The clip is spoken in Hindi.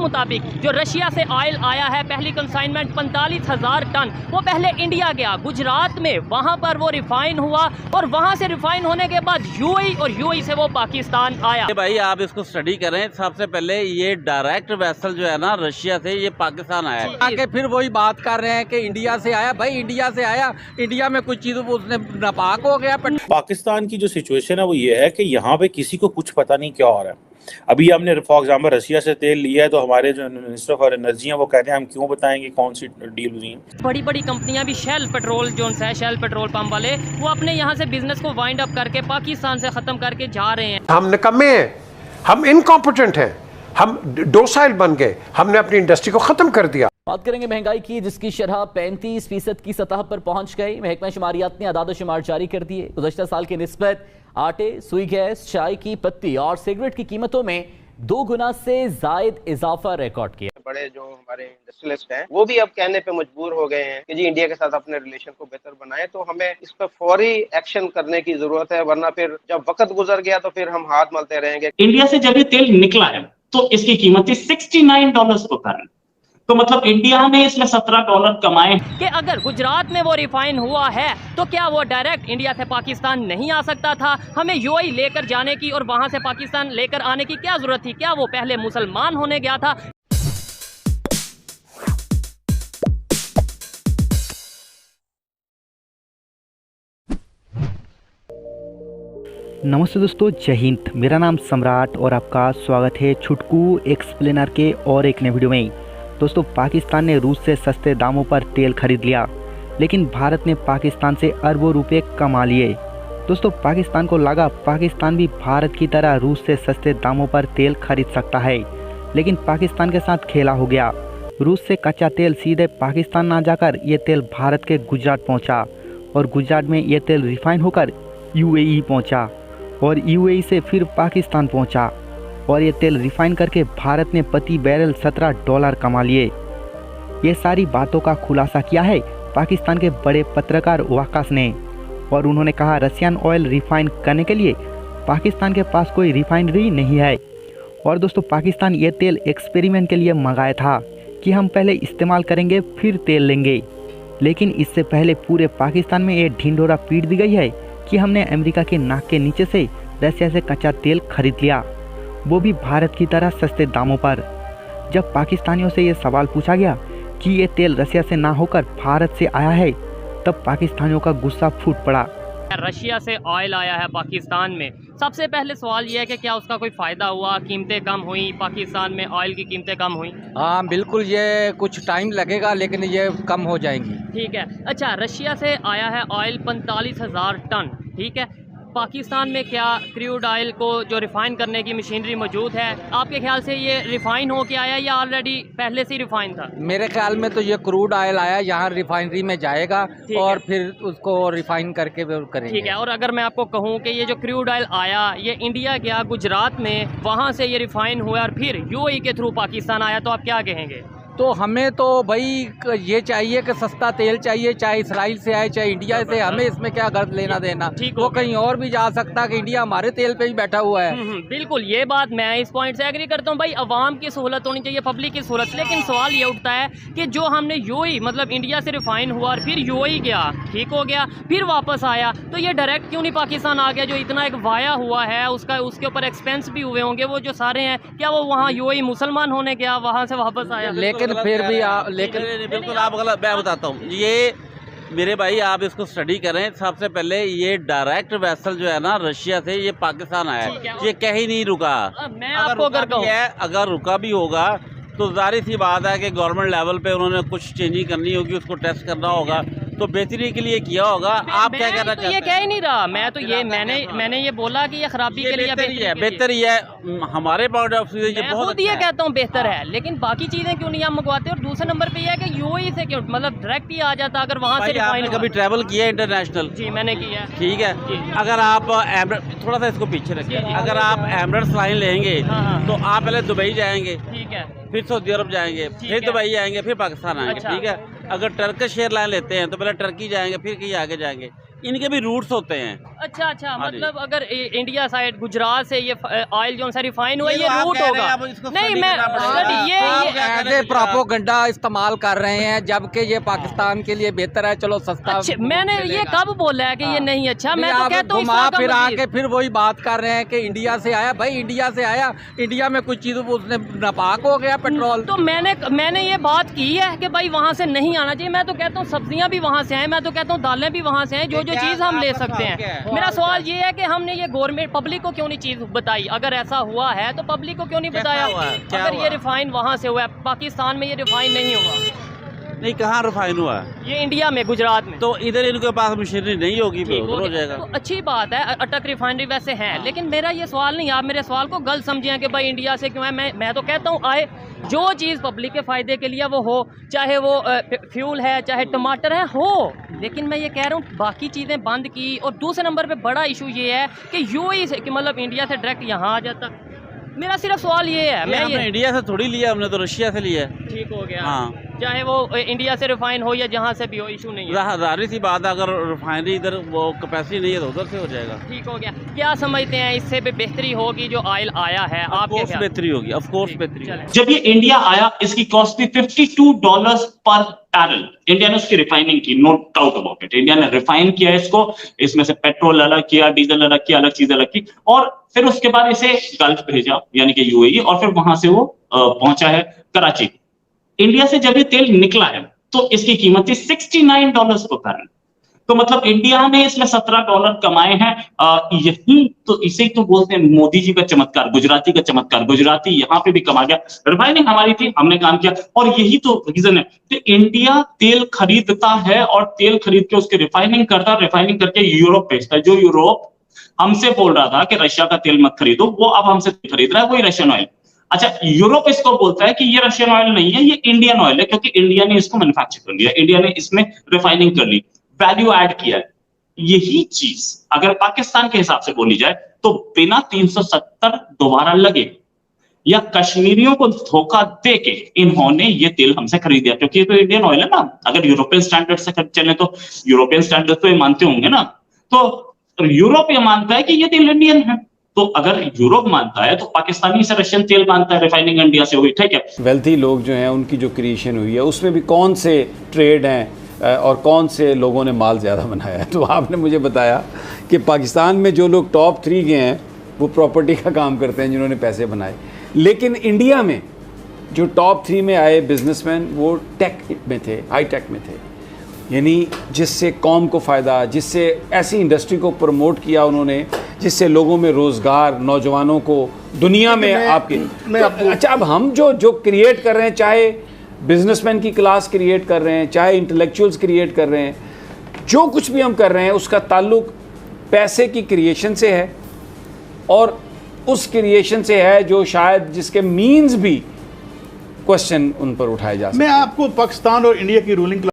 मुताबिक जो रशिया से ऑयल आया है, पहली कंसाइनमेंट 45,000 टन, वो पहले इंडिया गया, गुजरात में, वहाँ पर वो रिफाइन हुआ और वहाँ से रिफाइन होने के बाद यूएई और यूएई से वो पाकिस्तान आया। भाई आप इसको स्टडी करें, सबसे पहले ये डायरेक्ट वेसल जो है ना रशिया से ये पाकिस्तान आया है, आके फिर वही बात कर रहे हैं कि इंडिया से आया। भाई इंडिया से आया, इंडिया में कुछ चीज़ उसने नापाक हो गया। पाकिस्तान की जो सिचुएशन है वो ये है कि यहाँ पे किसी को कुछ पता नहीं क्या हो रहा है। अभी हमने फॉर एग्जाम्पल रशिया से तेल लिया है, तो हमारे जो मिनिस्टर ऑफ एनर्जी हैं वो कहते हैं हम क्यों बताएंगे कौन सी डील हुई है। बड़ी बड़ी कंपनियां भी शेल पेट्रोल जो है, शेल पेट्रोल पंप वाले, वो अपने यहाँ से बिजनेस को वाइंड अप करके पाकिस्तान से खत्म करके जा रहे हैं। हम निकम्मे हैं, हम इनकॉम्पिटेंट हैं, हम डोसाइल बन गए, हमने अपनी इंडस्ट्री को खत्म कर दिया। बात करेंगे महंगाई की, जिसकी शरह 35% की सतह पर पहुंच गई। महकमा शुमारियात ने आदाद-ओ-शुमार जारी कर दिए। गुज़श्ता साल की निस्बत आटे, सुई गैस, चाय की पत्ती और सिगरेट की कीमतों में 2 गुना से जायद इजाफा रिकॉर्ड किया। बड़े जो हमारे इंडस्ट्रियलिस्ट हैं वो भी अब कहने पे मजबूर हो गए हैं कि जी इंडिया के साथ अपने रिलेशन को बेहतर बनाए, तो हमें इस पर फौरी एक्शन करने की जरूरत है, वरना फिर जब वक्त गुजर गया तो फिर हम हाथ मलते रहेंगे। इंडिया से जब ये तेल निकला है तो इसकी कीमत थी $69 पर बैरल, तो मतलब इंडिया ने इसमें $17 कमाए। कि अगर गुजरात में वो रिफाइन हुआ है तो क्या वो डायरेक्ट इंडिया से पाकिस्तान नहीं आ सकता था? हमें यूएई लेकर जाने की और वहां से पाकिस्तान लेकर आने की क्या जरूरत थी? क्या वो पहले मुसलमान होने गया था? नमस्ते दोस्तों, जय हिंद। मेरा नाम सम्राट और आपका स्वागत है छुटकू एक्सप्लेनर के और एक नए वीडियो में। दोस्तों, पाकिस्तान ने रूस से सस्ते दामों पर तेल खरीद लिया, लेकिन भारत ने पाकिस्तान से अरबों रुपए कमा लिए। दोस्तों, पाकिस्तान को लगा पाकिस्तान भी भारत की तरह रूस से सस्ते दामों पर तेल खरीद सकता है, लेकिन पाकिस्तान के साथ खेला हो गया। रूस से कच्चा तेल सीधे पाकिस्तान ना जाकर ये तेल भारत के गुजरात पहुँचा और गुजरात में ये तेल रिफाइन होकर यूएई पहुँचा और यूएई से फिर पाकिस्तान पहुंचा और ये तेल रिफाइन करके भारत ने प्रति बैरल $17 कमा लिए। ये सारी बातों का खुलासा किया है पाकिस्तान के बड़े पत्रकार वकास ने, और उन्होंने कहा रशियन ऑयल रिफाइन करने के लिए पाकिस्तान के पास कोई रिफाइनरी नहीं है। और दोस्तों, पाकिस्तान ये तेल एक्सपेरिमेंट के लिए मंगाया था कि हम पहले इस्तेमाल करेंगे फिर तेल लेंगे, लेकिन इससे पहले पूरे पाकिस्तान में ये ढिंढोरा पीट दी गई है कि हमने अमेरिका के नाक के नीचे से रशिया से कच्चा तेल खरीद लिया, वो भी भारत की तरह सस्ते दामों पर। जब पाकिस्तानियों से ये सवाल पूछा गया कि ये तेल रशिया से ना होकर भारत से आया है, तब पाकिस्तानियों का गुस्सा फूट पड़ा। रशिया से ऑयल आया है पाकिस्तान में, सबसे पहले सवाल ये है कि क्या उसका कोई फ़ायदा हुआ? कीमतें कम हुई? पाकिस्तान में ऑयल की कीमतें कम हुई? हाँ बिल्कुल, ये कुछ टाइम लगेगा लेकिन ये कम हो जाएंगी। ठीक है। अच्छा, रशिया से आया है ऑयल 45,000 टन, ठीक है। पाकिस्तान में क्या क्रूड ऑयल को जो रिफाइन करने की मशीनरी मौजूद है? आपके ख्याल से ये रिफाइन हो के आया या ऑलरेडी पहले से रिफाइन था? मेरे ख्याल में तो ये क्रूड ऑयल आया, यहाँ रिफाइनरी में जाएगा और फिर उसको रिफाइन करके करेंगे। ठीक है। और अगर मैं आपको कहूँ कि ये जो क्रूड ऑयल आया ये इंडिया गया गुजरात में, वहाँ से ये रिफाइन हुआ और फिर यूएई के थ्रू पाकिस्तान आया, तो आप क्या कहेंगे? तो हमें तो भाई ये चाहिए कि सस्ता तेल चाहिए, चाहे इसराइल से आए चाहे इंडिया से, हमें इसमें क्या गर्द लेना देना। वो कहीं और भी जा सकता कि इंडिया हमारे तेल पे ही बैठा हुआ है। बिल्कुल, ये बात मैं इस पॉइंट से एग्री करता हूँ। भाई अवाम की सहूलत होनी चाहिए, पब्लिक की सहूलत, लेकिन सवाल ये उठता है कि जो हमने यूएई मतलब इंडिया से रिफाइन हुआ और फिर यूएई गया, ठीक हो गया, फिर वापस आया, तो ये डायरेक्ट क्यों नहीं पाकिस्तान आ गया? जो इतना एक वाया हुआ है उसका, उसके ऊपर एक्सपेंस भी हुए होंगे वो जो सारे हैं, क्या वो वहाँ यूएई मुसलमान होने गया, वहाँ से वापस आया? लेकिन फिर भी लेकिन बिल्कुल आप गलत। मैं बताता हूँ, ये मेरे भाई आप इसको स्टडी करें। सबसे पहले ये डायरेक्ट वेसल जो है ना रशिया से ये पाकिस्तान आया है, ये कहीं नहीं रुका। मैं आपको अगर रुका भी होगा तो जाहिर सी बात है कि गवर्नमेंट लेवल पे उन्होंने कुछ चेंजिंग करनी होगी, उसको टेस्ट करना होगा, तो बेहतरी के लिए किया होगा। आप क्या कहना चाहते हैं? ये कह ही नहीं रहा, मैं तो ये मैंने ये बोला कि ये खराबी के लिए बेहतर ही है। हमारे पॉइंट ऑफ व्यू ये बहुत ये कहता हूँ बेहतर है, लेकिन बाकी चीजें क्यों नहीं हम मंगवाते? और दूसरे नंबर पे ये है कि यूएई से क्यों, मतलब डायरेक्ट ही आ जाता अगर वहाँ से रिफाइन। कभी ट्रैवल किया इंटरनेशनल? जी मैंने किया। ठीक है। अगर आप थोड़ा सा इसको पीछे रखिए, अगर आप एमरेट्स लाइन लेंगे तो आप पहले दुबई जाएंगे, ठीक है, फिर सऊदी अरब जाएंगे, फिर दुबई आएंगे, फिर पाकिस्तान आएंगे, ठीक है। अगर टर्किश एयरलाइन लेते हैं तो पहले टर्की जाएंगे, फिर कहीं आगे जाएंगे। इनके भी रूट्स होते हैं। अच्छा, मतलब अगर इंडिया साइड गुजरात से ये ऑयल जो सा रिफाइन हुआ, ये रूट होगा। नहीं, मैं ये ऐसे प्रोपोगंडा इस्तेमाल कर रहे हैं, जबकि ये पाकिस्तान के लिए बेहतर है। चलो सस्ता। अच्छा, मैंने ये कब बोला है कि ये नहीं अच्छा? मैं तो कहता हूँ घुमा फिरा के फिर वही बात कर रहे हैं कि इंडिया से आया। भाई इंडिया से आया, इंडिया में कुछ चीज उसने नापाक हो गया पेट्रोल। तो मैंने ये बात की है कि भाई वहाँ से नहीं आना चाहिए। मैं तो कहता हूँ सब्जियां भी वहाँ से आए, मैं तो कहता हूँ दालें भी वहाँ से आए, जो चीज़ हम ले सकते हैं। मेरा सवाल ये है कि हमने ये गवर्नमेंट पब्लिक को क्यों नहीं चीज़ बताई? अगर ऐसा हुआ है तो पब्लिक को क्यों नहीं बताया? अगर ये रिफाइन वहाँ से हुआ है, पाकिस्तान में ये रिफाइन नहीं हुआ। नहीं, कहाँ रिफाइन हुआ है? ये इंडिया में, गुजरात में। तो इधर इनके पास मशीनरी नहीं होगी, हो जाएगा। तो अच्छी बात है, अटक रिफाइनरी वैसे है, लेकिन मेरा ये सवाल नहीं, आप मेरे सवाल को गलत समझे कि भाई इंडिया से क्यों है। मैं तो कहता हूँ आए, जो चीज़ पब्लिक के फ़ायदे के लिए वो हो, चाहे वो फ्यूल है, चाहे टमाटर है, हो। लेकिन मैं ये कह रहा हूँ बाकी चीज़ें बंद की। और दूसरे नंबर पे बड़ा इशू ये है कि यूएई से, कि मतलब इंडिया से डायरेक्ट यहाँ आ जाता। मेरा सिर्फ सवाल ये है, मैं हमने इंडिया से थोड़ी लिया, हमने तो रशिया से लिया। ठीक हो गया। हाँ, चाहे वो इंडिया से रिफाइन हो या जहाँ से भी हो, इशू नहीं है। जाहिर सी बात है, अगर रिफाइनरी इधर वो कैपेसिटी नहीं है तो उधर से हो जाएगा। ठीक हो गया। क्या समझते हैं इससे भी बेहतरी होगी जो ऑयल आया है? आपके बेहतरी होगी, ऑफ कोर्स बेहतरी। जब ये इंडिया आया, इसकी कॉस्ट थी $52 पर बैरल। इंडिया ने उसकी रिफाइनिंग की, no doubt about it. India ने रिफाइन किया इसको, इसमें से पेट्रोल अलग किया, डीजल अलग किया, अलग चीज अलग की, और फिर उसके बाद इसे गल्फ भेजा, यानी कि यूएई, और फिर वहां से वो पहुंचा है कराची। इंडिया से जब ये तेल निकला है तो इसकी कीमत थी $69 पर बैरल। तो मतलब इंडिया ने इसमें $17 कमाए हैं। यही तो, इसे तो बोलते हैं मोदी जी का चमत्कार, गुजराती का चमत्कार। गुजराती यहाँ पे भी कमा गया, रिफाइनिंग हमारी थी, हमने काम किया। और यही तो रीजन है कि इंडिया तेल खरीदता है और तेल खरीद के उसकी रिफाइनिंग करता है, रिफाइनिंग करके यूरोप भेजता है। जो यूरोप हमसे बोल रहा था कि रशिया का तेल मत खरीदो, वो अब हमसे खरीद रहा है वही रशियन ऑयल। अच्छा, यूरोप इसको बोलता है कि ये रशियन ऑयल नहीं है, ये इंडियन ऑयल है, क्योंकि इंडिया ने इसको मैन्युफैक्चर कर लिया, इंडिया ने इसमें रिफाइनिंग कर ली, वैल्यू ऐड किया है। यही चीज अगर पाकिस्तान के हिसाब से बोली जाए तो बिना 370 दोबारा लगे या कश्मीरियों को धोखा देके इन्होंने ये तेल हमसे खरीद दिया, क्योंकि ये तो इंडियन ऑयल है ना। अगर यूरोपियन स्टैंडर्ड से चले तो यूरोपियन स्टैंडर्ड तो ये मानते होंगे ना। तो यूरोप ये मानता है कि ये तेल इंडियन है, तो अगर यूरोप मानता है तो पाकिस्तानी से रशियन तेल मानता है, रिफाइनिंग इंडिया से हुई। ठीक है, वेल्थी लोग जो हैं उनकी जो क्रिएशन हुई है उसमें भी कौन से ट्रेड हैं और कौन से लोगों ने माल ज़्यादा बनाया है। तो आपने मुझे बताया कि पाकिस्तान में जो लोग टॉप 3 के हैं वो प्रॉपर्टी का काम करते हैं, जिन्होंने पैसे बनाए। लेकिन इंडिया में जो टॉप 3 में आए बिजनेसमैन वो टेक में थे, हाई टेक में थे, यानी जिससे कौम को फ़ायदा, जिससे ऐसी इंडस्ट्री को प्रमोट किया उन्होंने जिससे लोगों में रोज़गार, नौजवानों को दुनिया में आपके। अच्छा, अब हम जो क्रिएट कर रहे हैं, चाहे बिजनेसमैन की क्लास क्रिएट कर रहे हैं, चाहे इंटेलेक्चुअल्स क्रिएट कर रहे हैं, जो कुछ भी हम कर रहे हैं उसका ताल्लुक पैसे की क्रिएशन से है, और उस क्रिएशन से है जो शायद जिसके मीन्स भी क्वेश्चन उन पर उठाए जा सकते हैं। मैं आपको पाकिस्तान और इंडिया की रूलिंग